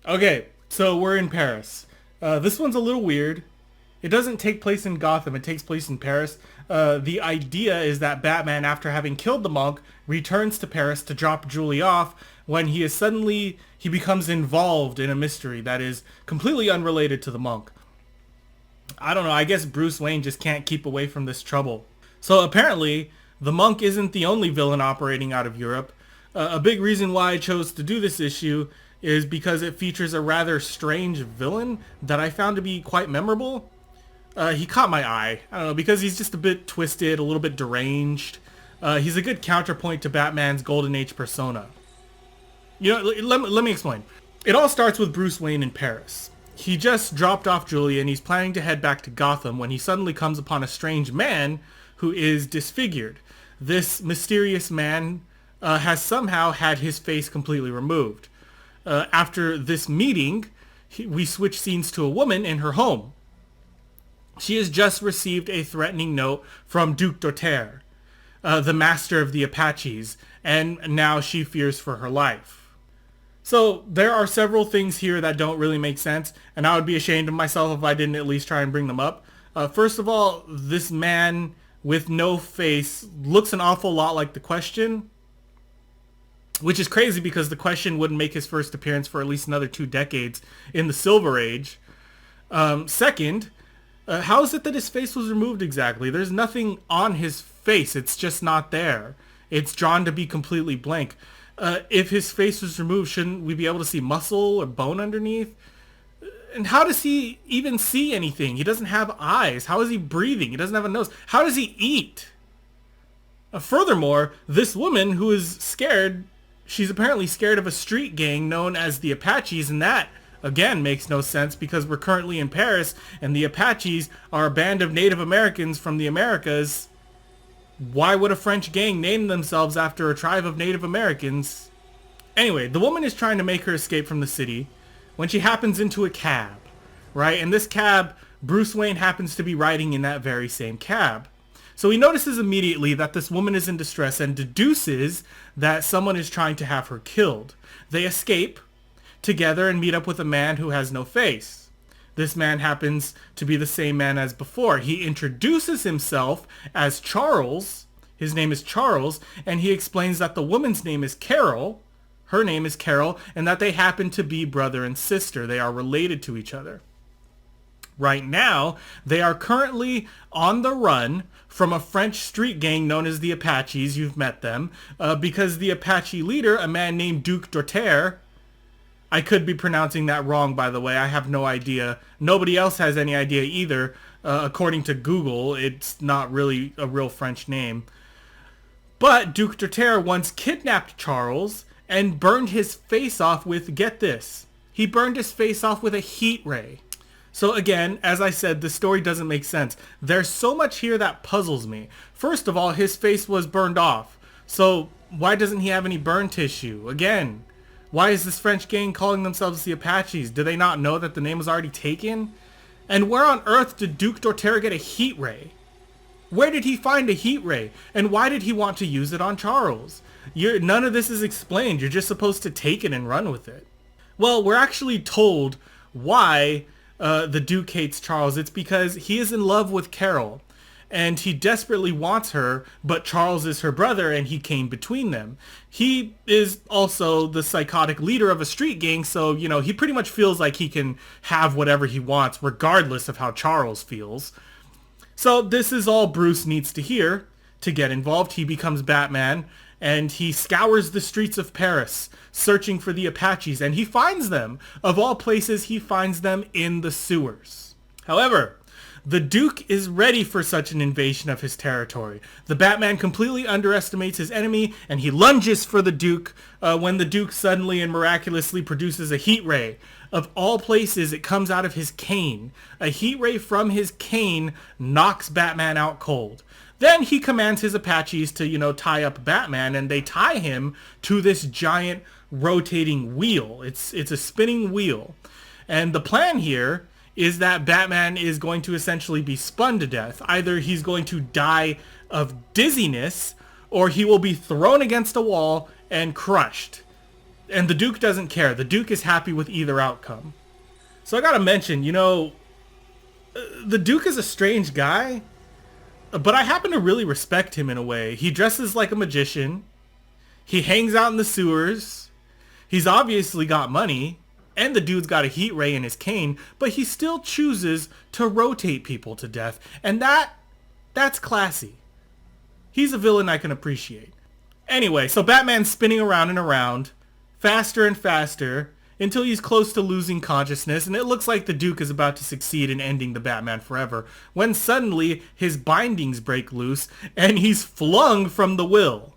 Okay, so we're in Paris. This one's a little weird. It doesn't take place in Gotham, it takes place in Paris. The idea is that Batman, after having killed the monk, returns to Paris to drop Julie off when he becomes involved in a mystery that is completely unrelated to the monk. I don't know, I guess Bruce Wayne just can't keep away from this trouble. So apparently, the monk isn't the only villain operating out of Europe. A big reason why I chose to do this issue is because it features a rather strange villain that I found to be quite memorable. He caught my eye. I don't know, because he's just a bit twisted, a little bit deranged. He's a good counterpoint to Batman's Golden Age persona. You know, let me explain. It all starts with Bruce Wayne in Paris. He just dropped off Julie and he's planning to head back to Gotham when he suddenly comes upon a strange man who is disfigured. This mysterious man has somehow had his face completely removed. After this meeting, we switch scenes to a woman in her home. She has just received a threatening note from Duke Doter, the master of the Apaches, and now she fears for her life. So there are several things here that don't really make sense, and I would be ashamed of myself if I didn't at least try and bring them up. First of all, this man with no face looks an awful lot like the Question, which is crazy because the Question wouldn't make his first appearance for at least another 2 decades in the Silver Age. Second, how is it that his face was removed exactly? There's nothing on his face. It's just not there. It's drawn to be completely blank. If his face was removed, shouldn't we be able to see muscle or bone underneath? And how does he even see anything? He doesn't have eyes. How is he breathing? He doesn't have a nose. How does he eat? Furthermore, this woman who is scared, she's apparently scared of a street gang known as the Apaches, and that, again, makes no sense because we're currently in Paris, and the Apaches are a band of Native Americans from the Americas. Why would a French gang name themselves after a tribe of Native Americans? Anyway, the woman is trying to make her escape from the city when she happens into a cab, right? And this cab, Bruce Wayne happens to be riding in that very same cab. So he notices immediately that this woman is in distress and deduces that someone is trying to have her killed. They escape together and meet up with a man who has no face. This man happens to be the same man as before. He introduces himself as Charles. His name is Charles, and he explains that the woman's name is Carol. Her name is Carol, and that they happen to be brother and sister. They are related to each other. Right now, they are currently on the run from a French street gang known as the Apaches. You've met them. Because the Apache leader, a man named Duke Doter, I could be pronouncing that wrong, by the way. I have no idea. Nobody else has any idea either. According to Google, it's not really a real French name. But Duke Doter once kidnapped Charles and burned his face off with, get this, he burned his face off with a heat ray. So again, as I said, the story doesn't make sense. There's so much here that puzzles me. First of all, his face was burned off. So why doesn't he have any burn tissue? Again, why is this French gang calling themselves the Apaches? Do they not know that the name was already taken? And where on earth did Duke Doter get a heat ray? Where did he find a heat ray? And why did he want to use it on Charles? None of this is explained. You're just supposed to take it and run with it. Well, we're actually told why the Duke hates Charles. It's because he is in love with Carol. And he desperately wants her, but Charles is her brother, and he came between them. He is also the psychotic leader of a street gang, so, you know, he pretty much feels like he can have whatever he wants, regardless of how Charles feels. So this is all Bruce needs to hear to get involved. He becomes Batman, and he scours the streets of Paris, searching for the Apaches, and he finds them. Of all places, he finds them in the sewers. However, the Duke is ready for such an invasion of his territory. The Batman completely underestimates his enemy, and he lunges for the Duke when the Duke suddenly and miraculously produces a heat ray. Of all places, it comes out of his cane. A heat ray from his cane knocks Batman out cold. Then he commands his Apaches to, tie up Batman, and they tie him to this giant rotating wheel. It's a spinning wheel. And the plan here is that Batman is going to essentially be spun to death. Either he's going to die of dizziness, or he will be thrown against a wall and crushed. And the Duke doesn't care. The Duke is happy with either outcome. So I gotta mention, the Duke is a strange guy, but I happen to really respect him in a way. He dresses like a magician. He hangs out in the sewers. He's obviously got money. And the dude's got a heat ray in his cane, but he still chooses to rotate people to death. And that's classy. He's a villain I can appreciate. Anyway, so Batman's spinning around and around, faster and faster, until he's close to losing consciousness, and it looks like the Duke is about to succeed in ending the Batman forever, when suddenly his bindings break loose, and he's flung from the will.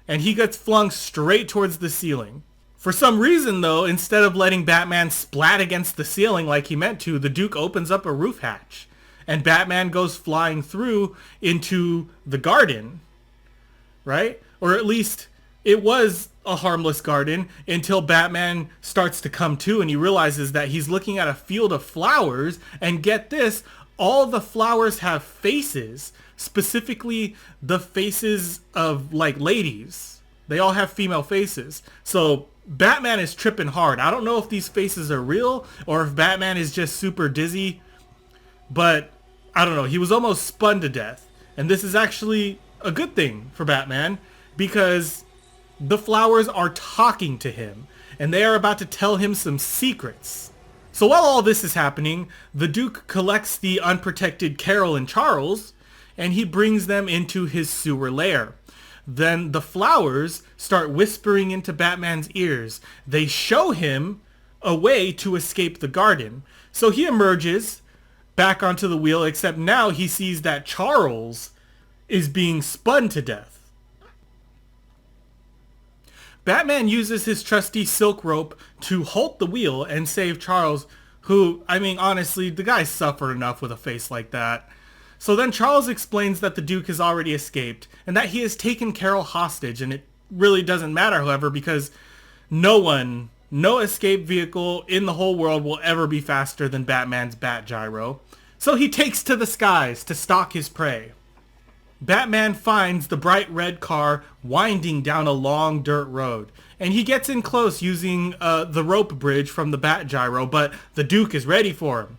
And he gets flung straight towards the ceiling. For some reason, though, instead of letting Batman splat against the ceiling like he meant to, the Duke opens up a roof hatch. And Batman goes flying through into the garden. Right? Or at least it was a harmless garden until Batman starts to come to and he realizes that he's looking at a field of flowers. And get this, all the flowers have faces. Specifically, the faces of, like, ladies. They all have female faces. So Batman is tripping hard. I don't know if these faces are real or if Batman is just super dizzy, but I don't know. He was almost spun to death. And this is actually a good thing for Batman because the flowers are talking to him and they are about to tell him some secrets. So while all this is happening, the Duke collects the unprotected Carol and Charles and he brings them into his sewer lair. Then the flowers start whispering into Batman's ears. They show him a way to escape the garden. So he emerges back onto the wheel, except now he sees that Charles is being spun to death. Batman uses his trusty silk rope to halt the wheel and save Charles, who, I mean, honestly, the guy suffered enough with a face like that. So then Charles explains that the Duke has already escaped and that he has taken Carol hostage, and it really doesn't matter, however, because no escape vehicle in the whole world will ever be faster than Batman's Bat Gyro. So he takes to the skies to stalk his prey. Batman finds the bright red car winding down a long dirt road, and he gets in close using the rope bridge from the Bat Gyro, but the Duke is ready for him.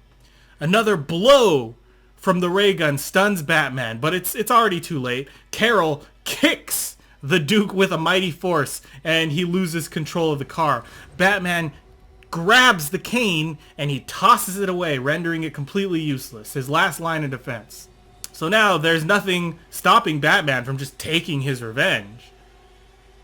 Another blow from the ray gun stuns Batman, but it's already too late. Carol kicks the Duke with a mighty force, and he loses control of the car. Batman grabs the cane, and he tosses it away, rendering it completely useless. His last line of defense. So now there's nothing stopping Batman from just taking his revenge.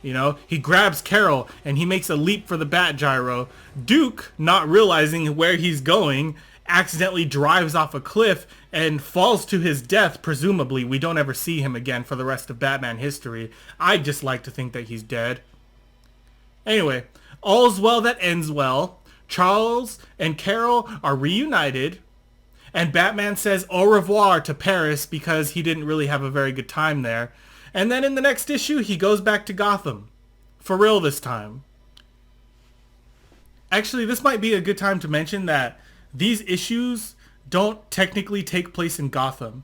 He grabs Carol, and he makes a leap for the Bat Gyro. Duke, not realizing where he's going, accidentally drives off a cliff and falls to his death. Presumably, we don't ever see him again for the rest of Batman history. I'd just like to think that he's dead. Anyway, all's well that ends well. Charles and Carol are reunited, and Batman says au revoir to Paris because he didn't really have a very good time there. And then in the next issue, he goes back to Gotham. For real this time. Actually, this might be a good time to mention that these issues don't technically take place in Gotham.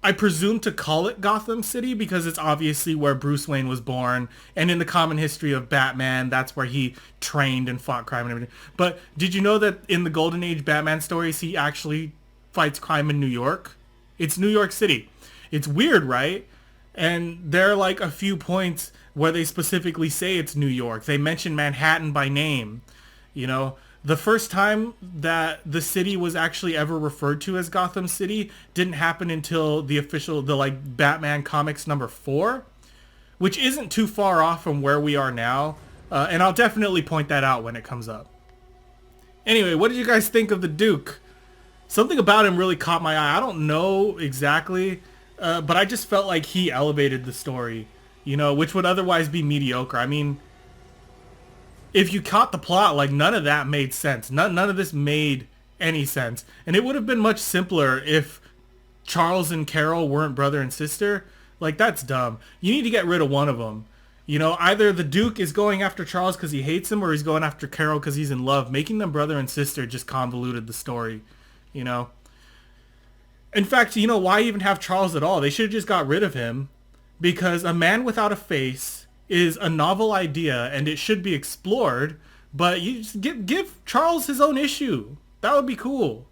I presume to call it Gotham City because it's obviously where Bruce Wayne was born. And in the common history of Batman, that's where he trained and fought crime and everything. But did you know that in the Golden Age Batman stories, he actually fights crime in New York? It's New York City. It's weird, right? And there are like a few points where they specifically say it's New York. They mention Manhattan by name. The first time that the city was actually ever referred to as Gotham City didn't happen until the Batman Comics number 4, which isn't too far off from where we are now. And I'll definitely point that out when it comes up. Anyway, what did you guys think of the Duke? Something about him really caught my eye. I don't know exactly, but I just felt like he elevated the story, which would otherwise be mediocre. I mean, if you caught the plot, like, none of that made sense. None of this made any sense. And it would have been much simpler if Charles and Carol weren't brother and sister. Like, that's dumb. You need to get rid of one of them. Either the Duke is going after Charles because he hates him, or he's going after Carol because he's in love. Making them brother and sister just convoluted the story, In fact, why even have Charles at all? They should have just got rid of him, because a man without a face is a novel idea and it should be explored, but you just give Charles his own issue. That would be cool.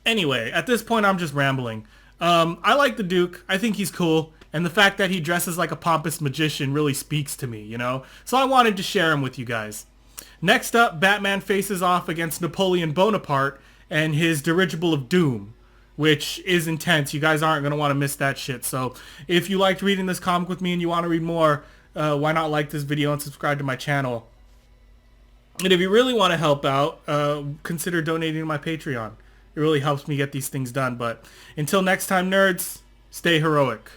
Anyway, at this point I'm just rambling. I like the Duke. I think he's cool. And the fact that he dresses like a pompous magician really speaks to me, you know? So I wanted to share him with you guys. Next up, Batman faces off against Napoleon Bonaparte and his dirigible of doom, which is intense. You guys aren't going to want to miss that shit. So if you liked reading this comic with me and you want to read more, why not like this video and subscribe to my channel? And if you really want to help out, consider donating to my Patreon. It really helps me get these things done. But until next time, nerds, stay heroic.